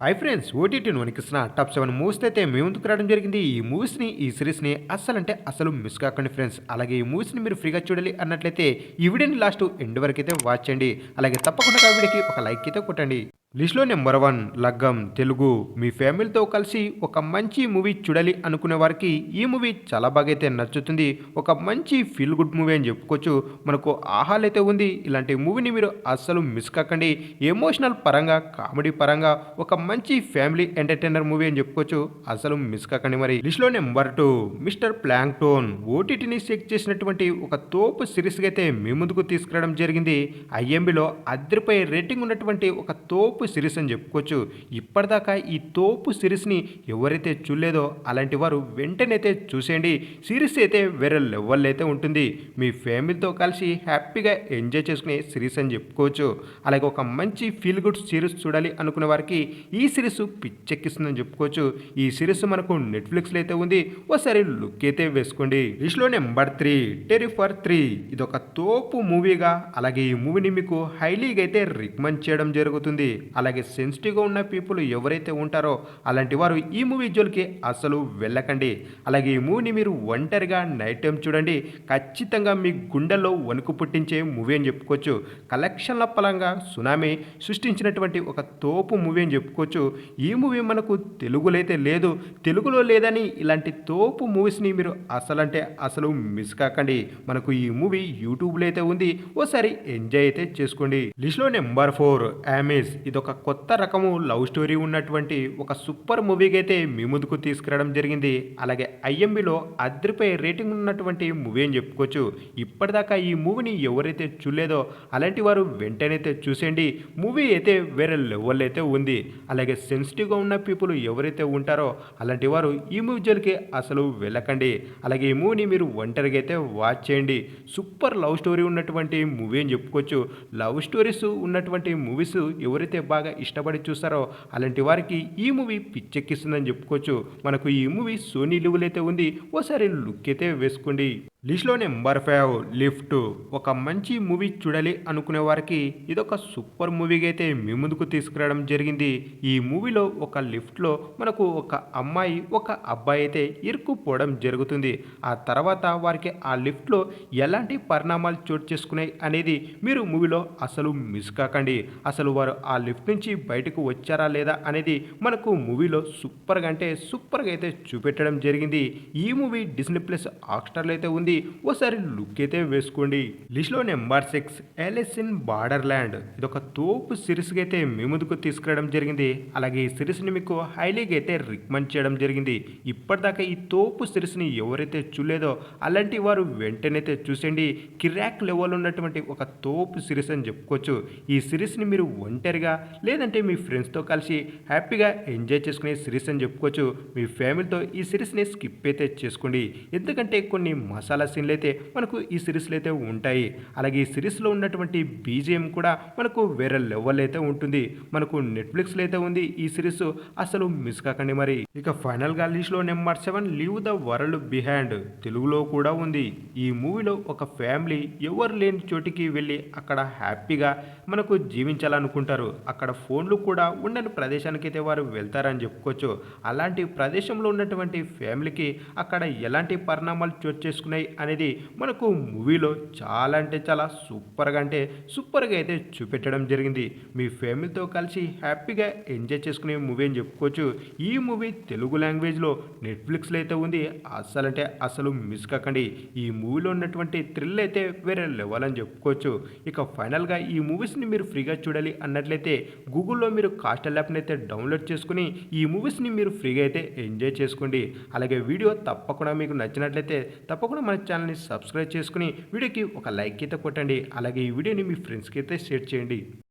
Hi friends, ఓటీటీని వణికిస్తున్న top 7 movies అయితే మీ ముందుకు రావడం జరిగింది. ఈ సిరీస్‌ని అస్సలంటే అస్సలు మిస్ కాకండి ఫ్రెండ్స్. అలాగే ఈ మూవీస్‌ని మీరు ఫ్రీగా చూడాలి అన్నట్లయితే ఈ వీడియోని లాస్ట్ ఎండ్ వరకైతే వాచ్ చేయండి. అలాగే తప్పకుండా ఆ వీడియోకి ఒక లైక్ అయితే కొట్టండి. లిస్ట్‌లో నెంబర్ 1 లగ్గం తెలుగు. మీ ఫ్యామిలీతో కలిసి ఒక మంచి మూవీ చూడాలి అనుకునే వారికి ఈ మూవీ చాలా బాగా అయితే నచ్చుతుంది. ఒక మంచి ఫీల్ గుడ్ మూవీ అని చెప్పుకోవచ్చు. మనకు ఆహాలైతే ఉంది. ఇలాంటి మూవీని మీరు అస్సలు మిస్ కాకండి. ఎమోషనల్ పరంగా, కామెడీ పరంగా ఒక మంచి ఫ్యామిలీ ఎంటర్‌టైనర్ మూవీ అని చెప్పుకోవచ్చు. అసలు మిస్ కాకండి మరి. లిస్ట్‌లో నెంబర్ 2 మిస్టర్ ప్లాంక్టోన్. ఓటీటీని చెక్ చేసినటువంటి ఒక తోపు సిరీస్‌గా అయితే మీ ముందుకు తీసుకురావడం జరిగింది. ఐఎంబీలో అద్దరిపై రేటింగ్ ఉన్నటువంటి ఒక తోపు సిరీస్ అని చెప్పుకోవచ్చు. ఇప్పటిదాకా ఈ తోపు సిరీస్‌ని ఎవరైతే చూడలేదో అలాంటి వారు వెంటనైతే చూసేయండి. సిరీస్ అయితే వేరే లెవెల్ అయితే ఉంటుంది. మీ ఫ్యామిలీతో కలిసి హ్యాపీగా ఎంజాయ్ చేసుకునే సిరీస్ అని చెప్పుకోవచ్చు. అలాగే ఒక మంచి ఫీల్ గుడ్ సిరీస్ చూడాలి అనుకునే వారికి ఈ సిరీస్ పిచ్చెక్కిస్తుందని చెప్పుకోవచ్చు. ఈ సిరీస్ మనకు నెట్‌ఫ్లిక్స్‌లో అయితే ఉంది. ఒకసారి లుక్ అయితే వేసుకోండి. లిస్ట్‌లో నెంబర్ 3 టెర్రిఫర్ 3. ఇదొక తోపు మూవీగా, అలాగే ఈ మూవీని మీకు హైలీగా అయితే రికమెండ్ చేయడం జరుగుతుంది. అలాగే సెన్సిటివ్గా ఉన్న పీపుల్ ఎవరైతే ఉంటారో అలాంటి వారు ఈ మూవీ జోలికి అసలు వెళ్ళకండి. అలాగే ఈ మూవీని మీరు ఒంటరిగా నైట్ టైం చూడండి. ఖచ్చితంగా మీ గుండెల్లో వణుకు పుట్టించే మూవీ అని చెప్పుకోవచ్చు. కలెక్షన్ల పరంగా సునామీ సృష్టించినటువంటి ఒక తోపు మూవీ అని చెప్పుకోవచ్చు. ఈ మూవీ మనకు తెలుగులో అయితే లేదు. తెలుగులో లేదని ఇలాంటి తోపు మూవీస్ని మీరు అసలంటే అసలు మిస్ కాకండి. మనకు ఈ మూవీ యూట్యూబ్లో అయితే ఉంది. ఓసారి ఎంజాయ్ అయితే చేసుకోండి. లిస్ట్లో నెంబర్ 4 యామిస్. ఇదొక కొత్త రకము లవ్ స్టోరీ ఉన్నటువంటి ఒక సూపర్ మూవీకి అయితే మీ ముందుకు తీసుకురావడం జరిగింది. అలాగే ఐఎంబీలో అద్దరిపై రేటింగ్ ఉన్నటువంటి మూవీ అని చెప్పుకోవచ్చు. ఇప్పటిదాకా ఈ మూవీని ఎవరైతే చూడలేదో అలాంటి వారు వెంటనైతే చూసేయండి. మూవీ అయితే వేరే లెవెల్ అయితే ఉంది. అలాగే సెన్సిటివ్గా ఉన్న పీపుల్ ఎవరైతే ఉంటారో అలాంటి వారు ఈ మూవీ జోలికి అసలు వెళ్ళకండి. అలాగే ఈ మూవీని మీరు ఒంటరిగా అయితే వాచ్ చేయండి. సూపర్ లవ్ స్టోరీ ఉన్నటువంటి మూవీ అని చెప్పుకోవచ్చు. లవ్ స్టోరీస్ ఉన్నటువంటి మూవీస్ ఎవరైతే బాగా ఇష్టపడి చూస్తారో అలాంటి వారికి ఈ మూవీ పిచ్చెక్కిస్తుందని చెప్పుకోవచ్చు. మనకు ఈ మూవీ సోనీ లివ్లో అయితే ఉంది. ఓసారి లుక్ అయితే వేసుకోండి. లిస్ట్లో నెంబర్ 5 లిఫ్ట్. ఒక మంచి మూవీ చూడాలి అనుకునే వారికి ఇదొక సూపర్ మూవీగా అయితే మీ ముందుకు తీసుకురావడం జరిగింది. ఈ మూవీలో ఒక లిఫ్ట్లో మనకు ఒక అమ్మాయి ఒక అబ్బాయి అయితే ఇరుక్కుపోవడం జరుగుతుంది. ఆ తర్వాత వారికి ఆ లిఫ్ట్లో ఎలాంటి పరిణామాలు చోటు చేసుకున్నాయి అనేది మీరు మూవీలో అసలు మిస్ కాకండి. అసలు వారు ఆ లిఫ్ట్ నుంచి బయటకు వచ్చారా లేదా అనేది మనకు మూవీలో సూపర్గా అంటే సూపర్గా అయితే చూపెట్టడం జరిగింది. ఈ మూవీ డిస్నీ ప్లస్ హాట్‌స్టార్లో అయితే ఉంది. ఓసారి లుక్ అయితే వేసుకోండి. లిస్ట్లో number 6 Alice in borderland. ఇదొక తోపు సిరీస్గా అయితే మీ ముందుకు తీసుకురావడం జరిగింది. అలాగే ఈ సిరీస్ని మీకు హైలీగా అయితే రికమెండ్ చేయడం జరిగింది. ఇప్పటిదాకా ఈ తోపు సిరీస్ని ఎవరైతే చూడలేదో అలాంటి వారు వెంటనైతే చూసేయండి. కిరాక్ లెవెల్ ఉన్నటువంటి ఒక తోపు సిరీస్ అని చెప్పుకోవచ్చు. ఈ సిరీస్ని మీరు ఒంటరిగా లేదంటే మీ ఫ్రెండ్స్తో కలిసి హ్యాపీగా ఎంజాయ్ చేసుకునే సిరీస్ అని చెప్పుకోవచ్చు. మీ ఫ్యామిలీతో ఈ సిరీస్ని స్కిప్ అయితే చేసుకోండి. ఎందుకంటే కొన్ని మసాలా సీన్లు అయితే మనకు ఈ సిరీస్లో అయితే ఉంటాయి. అలాగే ఈ సిరీస్లో ఉన్నటువంటి బీజిఎం కూడా మనకు వేరే లెవెల్ అయితే ఉంటుంది. మనకు నెట్‌ఫ్లిక్స్‌లో అయితే ఉంది ఈ సిరీస్. అసలు మిస్ కాకండి మరి. ఇక ఫైనల్గా లిస్ట్లో number 7 leave the world behind. తెలుగులో కూడా ఉంది. ఈ మూవీలో ఒక ఫ్యామిలీ ఎవరు లేని చోటికి వెళ్ళి అక్కడ హ్యాపీగా మనకు జీవించాలనుకుంటారు. అక్కడ ఫోన్లు కూడా ఉండని ప్రదేశానికి అయితే వారు వెళ్తారని చెప్పుకోవచ్చు. అలాంటి ప్రదేశంలో ఉన్నటువంటి ఫ్యామిలీకి అక్కడ ఎలాంటి పరిణామాలు చోటు చేసుకున్నాయి అనేది మనకు మూవీలో చాలా అంటే చాలా సూపర్గా అయితే చూపెట్టడం జరిగింది. మీ ఫ్యామిలీతో కలిసి హ్యాపీగా ఎంజాయ్ చేసుకునే మూవీ అని చెప్పుకోవచ్చు. ఈ మూవీ తెలుగు లాంగ్వేజ్లో నెట్‌ఫ్లిక్స్‌లో అయితే ఉంది. అస్సలంటే అసలు మిస్ కాకండి. ఈ మూవీలో ఉన్నటువంటి థ్రిల్ అయితే వేరే లెవెల్ అని చెప్పుకోవచ్చు. ఇక ఫైనల్గా ఈ మూవీస్ని మీరు ఫ్రీగా చూడాలి అన్నట్లయితే గూగుల్లో మీరు కాస్టల్ యాప్ని అయితే డౌన్లోడ్ చేసుకుని ఈ మూవీస్ని మీరు ఫ్రీగా అయితే ఎంజాయ్ చేసుకోండి. అలాగే వీడియో తప్పకుండా మీకు నచ్చినట్లయితే తప్పకుండా మన ఛానల్ని సబ్స్క్రైబ్ చేసుకుని వీడియోకి ఒక లైక్ అయితే కొట్టండి. అలాగే ఈ వీడియోని మీ ఫ్రెండ్స్కి అయితే షేర్ చేయండి.